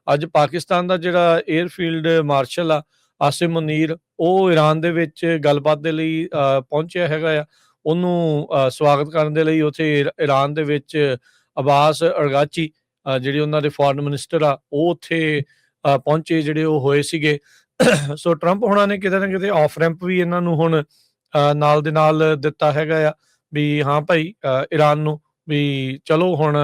ਅੱਜ ਪਾਕਿਸਤਾਨ ਦਾ ਜਿਹੜਾ 에ਅਰਫੀਲਡ ਮਾਰਸ਼ਲ ਆ ਆਸਿਮ ਮੁਨੀਰ, ਉਹ ਈਰਾਨ ਦੇ ਵਿੱਚ ਗੱਲਬਾਤ ਦੇ ਲਈ ਪਹੁੰਚਿਆ ਹੈਗਾ ਆ। ਉਹਨੂੰ ਸਵਾਗਤ ਕਰਨ ਦੇ ਲਈ ਉੱਥੇ ਈਰਾਨ ਦੇ ਵਿੱਚ ਅਬਾਸ ਅਰਗਾਚੀ ਜਿਹੜੇ ਉਹਨਾਂ ਦੇ ਫੋਰਨ ਮਿਨਿਸਟਰ ਆ, ਉਹ ਉੱਥੇ ਪਹੁੰਚੇ, ਜਿਹੜੇ ਉਹ ਹੋਏ ਸੀਗੇ। ਸੋ ਟਰੰਪ ਹੋਣਾ ਨੇ ਕਿਤੇ ਨਾ ਕਿਤੇ ਆਫ ਰੈਂਪ ਵੀ ਇਹਨਾਂ ਨੂੰ ਹੁਣ ਨਾਲ ਦੇ ਨਾਲ ਦਿੱਤਾ ਹੈਗਾ ਆ ਵੀ ਹਾਂ ਭਾਈ, ਈਰਾਨ ਨੂੰ ਵੀ ਚਲੋ ਹੁਣ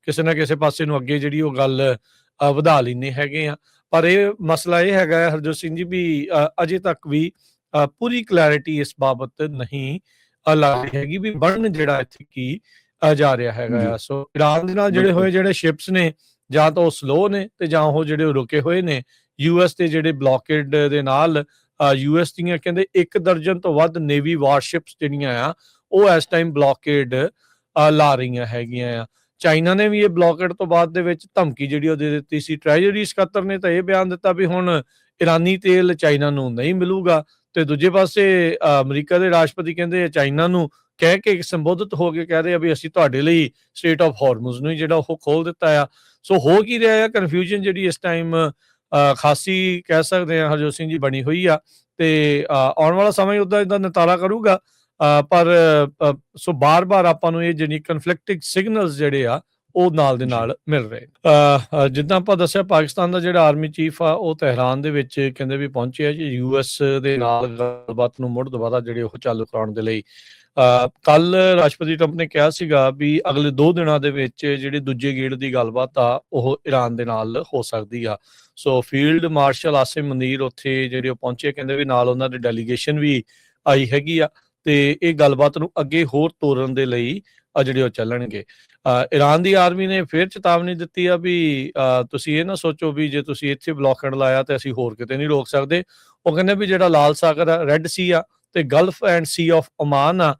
ਕਿਸੇ ਨਾ ਕਿਸੇ ਪਾਸੇ ਨੂੰ ਅੱਗੇ ਜਿਹੜੀ ਉਹ ਗੱਲ ਵਧਾ ਲੈਂਦੇ ਹੈਗੇ ਆ। ਪਰ ਇਹ ਮਸਲਾ ਇਹ ਹੈਗਾ ਹਰਜੋਤ ਸਿੰਘ ਜੀ ਵੀ ਅਜੇ ਤੱਕ ਵੀ ਪੂਰੀ ਕਲੈਰਿਟੀ ਇਸ ਬਾਬਤ ਨਹੀਂ ਲੱਗ ਰਹੀ ਹੈਗੀ ਵੀ ਬਣਨ ਜਿਹੜਾ ਇੱਥੇ ਕੀ ਜਾ ਰਿਹਾ ਹੈਗਾ ਆ। ਸੋ ਈਰਾਨ ਦੇ ਨਾਲ ਜਿਹੜੇ ਹੋਏ ਜਿਹੜੇ ਸ਼ਿਪਸ ਨੇ, ਜਾਂ ਤਾਂ ਉਹ ਸਲੋ ਨੇ ਤੇ ਜਾਂ ਉਹ ਜਿਹੜੇ ਉਹ ਰੁਕੇ ਹੋਏ ਨੇ। ਯੂਐਸ ਦੇ ਜਿਹੜੇ ਬਲੌਕੇਡ ਦੇ ਨਾਲ ਯੂਐਸ ਦੀਆਂ ਕਹਿੰਦੇ 1 ਦਰਜਨ ਤੋਂ ਵੱਧ ਨੇਵੀ ਵਾਰਸ਼ਿਪਸ ਜਿਹੜੀਆਂ ਆ ਉਹ ਇਸ ਟਾਈਮ ਬਲੌਕੇਡ ਲਾ ਰਹੀਆਂ ਹੈਗੀਆਂ ਆ। ਚਾਈਨਾ ਨੇ ਵੀ ਇਹ ਬਲੌਕੇਡ ਤੋਂ ਬਾਅਦ ਦੇ ਵਿੱਚ ਧਮਕੀ ਜਿਹੜੀ ਉਹ ਦੇ ਦਿੱਤੀ ਸੀ। ਟ੍ਰੈਜਰੀ ਸਕੱਤਰ ਨੇ ਤਾਂ ਇਹ ਬਿਆਨ ਦਿੱਤਾ ਵੀ ਹੁਣ ਇਰਾਨੀ ਤੇਲ ਚਾਈਨਾ ਨੂੰ ਨਹੀਂ ਮਿਲੂਗਾ, ਤੇ ਦੂਜੇ ਪਾਸੇ ਅਮਰੀਕਾ ਦੇ ਰਾਸ਼ਟਰਪਤੀ ਕਹਿੰਦੇ ਚਾਈਨਾ ਨੂੰ ਕਹਿ ਕੇ ਸੰਬੋਧਿਤ ਹੋ ਕੇ ਕਹਿ ਰਹੇ ਆ ਵੀ ਅਸੀਂ ਤੁਹਾਡੇ ਲਈ ਸਟ੍ਰੇਟ ਆਫ ਹਾਰਮੁਜ਼ ਨੂੰ ਜਿਹੜਾ ਉਹ ਖੋਲ ਦਿੱਤਾ ਆ। ਸੋ ਹੋ ਕੀ ਰਿਹਾ ਆ, ਕਨਫਿਊਜ਼ਨ ਜਿਹੜੀ ਇਸ ਟਾਈਮ ਖਾਸੀ ਕਹਿ ਸਕਦੇ ਆ ਹਰਜੋਤ ਸਿੰਘ ਜੀ ਬਣੀ ਹੋਈ ਆ, ਤੇ ਆਉਣ ਵਾਲਾ ਸਮਾਂ ਉੱਦਾਂ ਇਹਦਾ ਨਿਤਾਰਾ ਕਰੂਗਾ। ਪਰ ਸੋ ਬਾਰ-ਬਾਰ ਆਪਾਂ ਨੂੰ ਇਹ ਜਿਹੜੀ ਕਨਫਲਿਕਟਿੰਗ ਸਿਗਨਲਸ ਜਿਹੜੇ ਆ ਉਹ ਨਾਲ ਦੇ ਨਾਲ ਮਿਲ ਰਹੇ। ਜਿੱਦਾਂ ਆਪਾਂ ਦੱਸਿਆ, ਪਾਕਿਸਤਾਨ ਦਾ ਜਿਹੜਾ ਆਰਮੀ ਚੀਫ ਆ ਉਹ ਤਹਿਰਾਨ ਦੇ ਵਿੱਚ ਕਹਿੰਦੇ ਵੀ ਪਹੁੰਚਿਆ ਜੀ ਯੂਐਸ ਦੇ ਨਾਲ ਗੱਲਬਾਤ ਨੂੰ ਮੁੜ ਦੁਬਾਰਾ ਜਿਹੜੇ ਉਹ ਚਾਲੂ ਕਰਾਉਣ ਦੇ ਲਈ। ਕੱਲ ਰਾਸ਼ਟਰਪਤੀ ਟਰੰਪ ਨੇ ਕਿਹਾ ਸੀਗਾ ਵੀ ਅਗਲੇ 2 ਦਿਨਾਂ ਦੇ ਵਿੱਚ ਜਿਹੜੇ ਦੂਜੇ ਗੇੜ ਦੀ ਗੱਲਬਾਤ ਆ ਉਹ ਈਰਾਨ ਦੇ ਨਾਲ ਹੋ ਸਕਦੀ ਆ। ਸੋ ਫੀਲਡ ਮਾਰਸ਼ਲ ਆਸਿਮ ਮੁਨੀਰ ਉੱਥੇ ਜਿਹੜੇ ਉਹ ਪਹੁੰਚੇ, ਕਹਿੰਦੇ ਵੀ ਨਾਲ ਉਹਨਾਂ ਦੀ ਡੈਲੀਗੇਸ਼ਨ ਵੀ ਆਈ ਹੈਗੀ ਆ, ਤੇ ਇਹ ਗੱਲਬਾਤ ਨੂੰ ਅੱਗੇ ਹੋਰ ਤੋਰਨ ਦੇ ਲਈ ਜਿਹੜੇ ਉਹ ਚੱਲਣਗੇ। ਈਰਾਨ ਦੀ ਆਰਮੀ ਨੇ ਫਿਰ ਚੇਤਾਵਨੀ ਦਿੱਤੀ ਆ ਵੀ ਤੁਸੀਂ ਇਹ ਨਾ ਸੋਚੋ ਵੀ ਜੇ ਤੁਸੀਂ ਇੱਥੇ ਬਲੌਕੇਡ ਲਾਇਆ ਤੇ ਅਸੀਂ ਹੋਰ ਕਿਤੇ ਨਹੀਂ ਰੋਕ ਸਕਦੇ। ਉਹ ਕਹਿੰਦੇ ਵੀ ਜਿਹੜਾ ਲਾਲ ਸਾਗਰ ਆ, ਰੈੱਡ ਸੀ ਆ ਤੇ Gulf and C of Oman ਆ,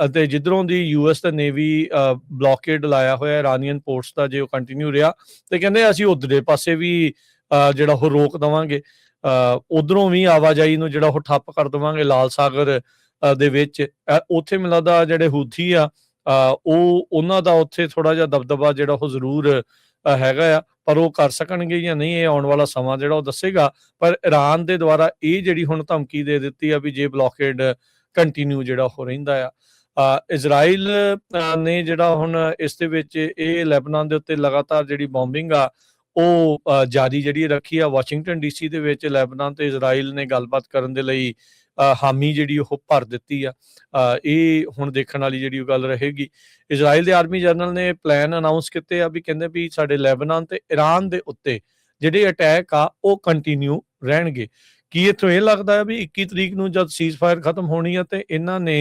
ਅਤੇ ਜਿੱਧਰੋਂ ਦੀ ਯੂਐਸ ਤੇ ਨੇਵੀ ਬਲੌਕੇਡ ਲਾਇਆ ਹੋਇਆ ਇਰਾਨੀਅਨ ਪੋਰਟਸ ਦਾ, ਜੇ ਉਹ ਕੰਟੀਨਿਊ ਰਿਹਾ ਤੇ ਕਹਿੰਦੇ ਅਸੀਂ ਉਧਰਲੇ ਪਾਸੇ ਵੀ ਜਿਹੜਾ ਉਹ ਰੋਕ ਦੇਵਾਂਗੇ, ਉਧਰੋਂ ਵੀ ਆਵਾਜਾਈ ਨੂੰ ਜਿਹੜਾ ਉਹ ਠੱਪ ਕਰ ਦੇਵਾਂਗੇ ਲਾਲ ਸਾਗਰ ਦੇ ਵਿੱਚ। ਉੱਥੇ ਮੈਨੂੰ ਲੱਗਦਾ ਜਿਹੜੇ ਹੂਥੀ ਆ ਉਹਨਾਂ ਦਾ ਉੱਥੇ ਥੋੜਾ ਜਿਹਾ ਦਬਦਬਾ ਜਿਹੜਾ ਉਹ ਜ਼ਰੂਰ ਹੈਗਾ ਆ, ਪਰ ਉਹ ਕਰ ਸਕਣਗੇ ਜਾਂ ਨਹੀਂ ਇਹ ਆਉਣ ਵਾਲਾ ਸਮਾਂ ਜਿਹੜਾ ਉਹ ਦੱਸੇਗਾ। ਪਰ ਈਰਾਨ ਦੇ ਦੁਆਰਾ ਇਹ ਜਿਹੜੀ ਹੁਣ ਧਮਕੀ ਦੇ ਦਿੱਤੀ ਆ ਵੀ ਜੇ ਬਲੌਕੇਡ ਕੰਟੀਨਿਊ ਜਿਹੜਾ ਹੋ ਰਹਿੰਦਾ ਆ। ਇਜ਼ਰਾਈਲ ਨੇ ਜਿਹੜਾ ਹੁਣ ਇਸ ਦੇ ਵਿੱਚ ਇਹ ਲੈਬਨਾਨ ਦੇ ਉੱਤੇ ਲਗਾਤਾਰ ਜਿਹੜੀ ਬੌਂਬਿੰਗ ਆ ਉਹ ਜਾਰੀ ਜਿਹੜੀ ਰੱਖੀ ਆ। ਵਾਸ਼ਿੰਗਟਨ ਡੀਸੀ ਦੇ ਵਿੱਚ ਲੈਬਨਾਨ ਤੇ ਇਜ਼ਰਾਈਲ ਨੇ ਗੱਲਬਾਤ ਕਰਨ ਦੇ ਲਈ ਹਾਮੀ ਜਿਹੜੀ ਉਹ ਭਰ ਦਿੱਤੀ ਆ। ਇਹ ਹੁਣ ਦੇਖਣ ਵਾਲੀ ਜਿਹੜੀ ਉਹ ਗੱਲ ਰਹੇਗੀ। ਇਜ਼ਰਾਈਲ ਦੇ ਆਰਮੀ ਜਨਰਲ ਨੇ ਪਲਾਨ ਅਨਾਉਂਸ ਕੀਤੇ ਆ ਵੀ ਕਹਿੰਦੇ ਵੀ ਸਾਡੇ ਲੈਬਨਾਨ ਤੇ ਈਰਾਨ ਦੇ ਉੱਤੇ ਜਿਹੜੇ ਅਟੈਕ ਆ ਉਹ ਕੰਟੀਨਿਊ ਰਹਿਣਗੇ। ਕੀ ਇੱਥੋਂ ਇਹ ਲੱਗਦਾ ਹੈ ਵੀ 21 ਤਰੀਕ ਨੂੰ ਜਦ ਸੀਜ਼ ਫਾਇਰ ਖਤਮ ਹੋਣੀ ਆ ਤੇ ਇਹਨਾਂ ਨੇ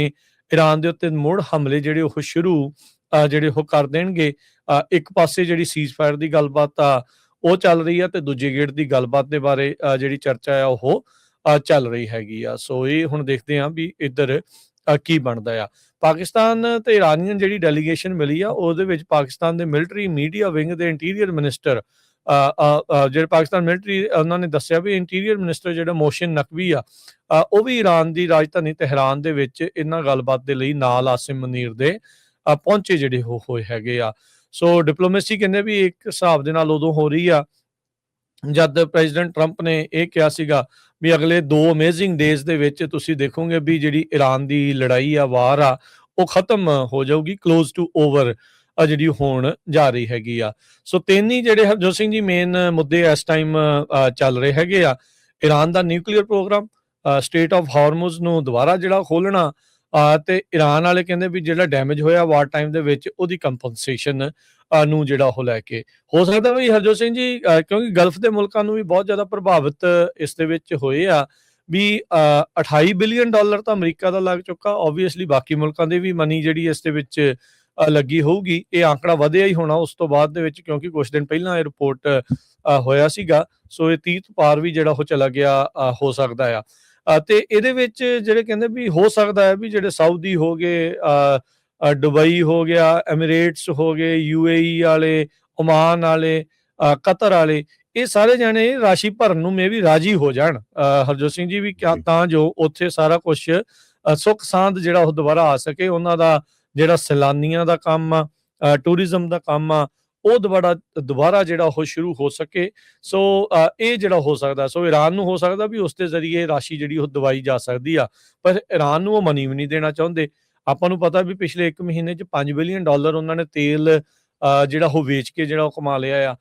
ਈਰਾਨ ਦੇ ਉੱਤੇ ਮੁੜ ਹਮਲੇ ਜਿਹੜੇ ਉਹ ਸ਼ੁਰੂ ਜਿਹੜੇ ਉਹ ਕਰ ਦੇਣਗੇ। ਇੱਕ ਪਾਸੇ ਜਿਹੜੀ ਸੀਜ਼ ਫਾਇਰ ਦੀ ਗੱਲਬਾਤ ਆ ਉਹ ਚੱਲ ਰਹੀ ਆ ਤੇ ਦੂਜੇ ਗੇੜ ਦੀ ਗੱਲਬਾਤ ਦੇ ਬਾਰੇ ਜਿਹੜੀ ਚਰਚਾ ਆ ਉਹ ਚੱਲ ਰਹੀ ਹੈਗੀ ਆ। ਸੋ ਇਹ ਹੁਣ ਦੇਖਦੇ ਆ ਵੀ ਇੱਧਰ ਕੀ ਬਣਦਾ ਆ। ਪਾਕਿਸਤਾਨ ਤੇ ਇਰਾਨੀਅਨ ਜਿਹੜੀ ਡੈਲੀਗੇਸ਼ਨ ਮਿਲੀ ਆ ਉਹਦੇ ਵਿੱਚ ਪਾਕਿਸਤਾਨ ਦੇ ਮਿਲਟਰੀ ਮੀਡੀਆ ਵਿੰਗ ਦੇ ਇੰਟੀਰੀਅਰ ਮਿਨਿਸਟਰ ਜਿਹੜੇ ਪਾਕਿਸਤਾਨ ਮਿਲਟਰੀ, ਉਹਨਾਂ ਨੇ ਦੱਸਿਆ ਵੀ ਇੰਟੀਰੀਅਰ ਮਿਨਿਸਟਰ ਜਿਹੜਾ ਮੋਹਸਿਨ ਨਕਵੀ ਆ ਉਹ ਵੀ ਈਰਾਨ ਦੀ ਰਾਜਧਾਨੀ ਤਹਿਰਾਨ ਦੇ ਵਿੱਚ ਇਹਨਾਂ ਗੱਲਬਾਤ ਦੇ ਲਈ ਨਾਲ ਆਸਿਮ ਮੁਨੀਰ ਦੇ ਪਹੁੰਚੇ ਜਿਹੜੇ ਹੋਏ ਹੈਗੇ ਆ। ਸੋ ਡਿਪਲੋਮੇਸੀ ਕਹਿੰਦੇ ਵੀ ਇੱਕ ਹਿਸਾਬ ਦੇ ਨਾਲ ਉਦੋਂ ਹੋ ਰਹੀ ਆ ਜਦ ਪ੍ਰੈਜ਼ੀਡੈਂਟ ਟਰੰਪ ਨੇ ਇਹ ਕਿਹਾ ਸੀਗਾ ਵੀ ਅਗਲੇ 2 ਅਮੇਜ਼ਿੰਗ ਡੇਜ਼ ਦੇ ਵਿੱਚ ਤੁਸੀਂ ਦੇਖੋਗੇ ਵੀ ਜਿਹੜੀ ਈਰਾਨ ਦੀ ਲੜਾਈ ਆ, ਵਾਰ ਆ, ਉਹ ਖਤਮ ਹੋ ਜਾਊਗੀ, ਕਲੋਜ਼ ਟੂ ਓਵਰ ਜਿਹੜੀ ਹੋਣ ਜਾ ਰਹੀ ਹੈਗੀ ਆ। ਸੋ 3 ਹੀ ਜਿਹੜੇ ਹਰਜੋਤ ਸਿੰਘ ਜੀ ਮੇਨ ਮੁੱਦੇ ਇਸ ਟਾਈਮ ਚੱਲ ਰਹੇ ਹੈਗੇ ਆ। ਈਰਾਨ ਦਾ nuclear program, strait of Hormuz ਨੂੰ ਦੁਬਾਰਾ ਜਿਹੜਾ ਖੋਲ੍ਹਣਾ, ਤੇ ਈਰਾਨ ਵਾਲੇ ਕਹਿੰਦੇ ਵੀ ਜਿਹੜਾ ਡੈਮੇਜ ਹੋਇਆ ਵਾਰ ਟਾਈਮ ਦੇ ਵਿੱਚ ਉਹਦੀ ਕੰਪਨਸੇਸ਼ਨ ਨੂੰ ਜਿਹੜਾ ਉਹ ਲੈ ਕੇ। ਹੋ ਸਕਦਾ ਵੀ ਹਰਜੋਤ ਸਿੰਘ ਜੀ ਕਿਉਂਕਿ ਗਲਫ ਦੇ ਮੁਲਕਾਂ ਨੂੰ ਵੀ ਬਹੁਤ ਜ਼ਿਆਦਾ ਪ੍ਰਭਾਵਿਤ ਇਸ ਦੇ ਵਿੱਚ ਹੋਏ ਆ ਵੀ 28 ਬਿਲੀਅਨ ਡਾਲਰ ਤਾਂ ਅਮਰੀਕਾ ਦਾ ਲੱਗ ਚੁੱਕਾ। ਓਬਵੀਅਸਲੀ ਬਾਕੀ ਮੁਲਕਾਂ ਦੇ ਵੀ ਮਨੀ ਜਿਹੜੀ ਇਸ ਦੇ ਵਿੱਚ ਲੱਗੀ ਹੋਊਗੀ। ਇਹ ਆંકੜਾ ਵਧਿਆ ਹੀ ਹੋਣਾ ਉਸ ਤੋਂ ਬਾਅਦ ਦੇ ਵਿੱਚ, ਕਿਉਂਕਿ ਕੁਝ ਦਿਨ ਪਹਿਲਾਂ ਇਹ ਰਿਪੋਰਟ ਹੋਇਆ ਸੀਗਾ। ਸੋ ਇਹ 30 ਤੋਂ ਪਾਰ ਵੀ ਜਿਹੜਾ ਉਹ ਚਲਾ ਗਿਆ ਹੋ ਸਕਦਾ ਆ। ਤੇ ਇਹਦੇ ਵਿੱਚ ਜਿਹੜੇ ਕਹਿੰਦੇ ਵੀ ਹੋ ਸਕਦਾ ਹੈ ਵੀ ਜਿਹੜੇ ਸਾਊਦੀ ਹੋ ਗਏ, ਦੁਬਈ ਹੋ ਗਿਆ, ਐਮੀਰੇਟਸ ਹੋ ਗਏ, UAE ਵਾਲੇ, ਓਮਾਨ ਵਾਲੇ, ਕਤਰ ਵਾਲੇ, ਇਹ ਸਾਰੇ ਜਾਣੇ ਰਾਸ਼ੀ ਭਰਨ ਨੂੰ ਮੇ ਵੀ ਰਾਜੀ ਹੋ ਜਾਣ ਹਰਜੋਤ ਸਿੰਘ ਜੀ ਵੀ, ਤਾਂ ਜੋ ਉੱਥੇ ਸਾਰਾ ਕੁਝ ਸੁੱਖ ਸਾਂਦ ਜਿਹੜਾ ਉਹ ਦੁਬਾਰਾ ਆ ਸਕੇ। ਉਹਨਾਂ ਦਾ ਜਿਹੜਾ ਸੈਲਾਨੀਆਂ ਦਾ ਕੰਮ ਆ, ਟੂਰਿਜ਼ਮ ਦਾ ਕੰਮ ਆ, ਉਹ ਦੁਬਾਰਾ ਜਿਹੜਾ ਉਹ ਸ਼ੁਰੂ ਹੋ ਸਕੇ। ਸੋ ਇਹ ਜਿਹੜਾ ਹੋ ਸਕਦਾ, ਸੋ ਈਰਾਨ ਨੂੰ ਹੋ ਸਕਦਾ ਵੀ ਉਸ ਦੇ ਜ਼ਰੀਏ ਰਾਸ਼ੀ ਜਿਹੜੀ ਉਹ ਦਵਾਈ ਜਾ ਸਕਦੀ ਆ, ਪਰ ਈਰਾਨ ਨੂੰ ਉਹ ਮਨੀ ਵੀ ਨਹੀਂ ਦੇਣਾ ਚਾਹੁੰਦੇ। ਆਪਾਂ ਨੂੰ ਪਤਾ ਵੀ ਪਿਛਲੇ 1 ਮਹੀਨੇ 'ਚ $5 ਬਿਲੀਅਨ ਉਹਨਾਂ ਨੇ ਤੇਲ ਜਿਹੜਾ ਉਹ ਵੇਚ ਕੇ ਜਿਹੜਾ ਉਹ ਕਮਾ ਲਿਆ ਆ।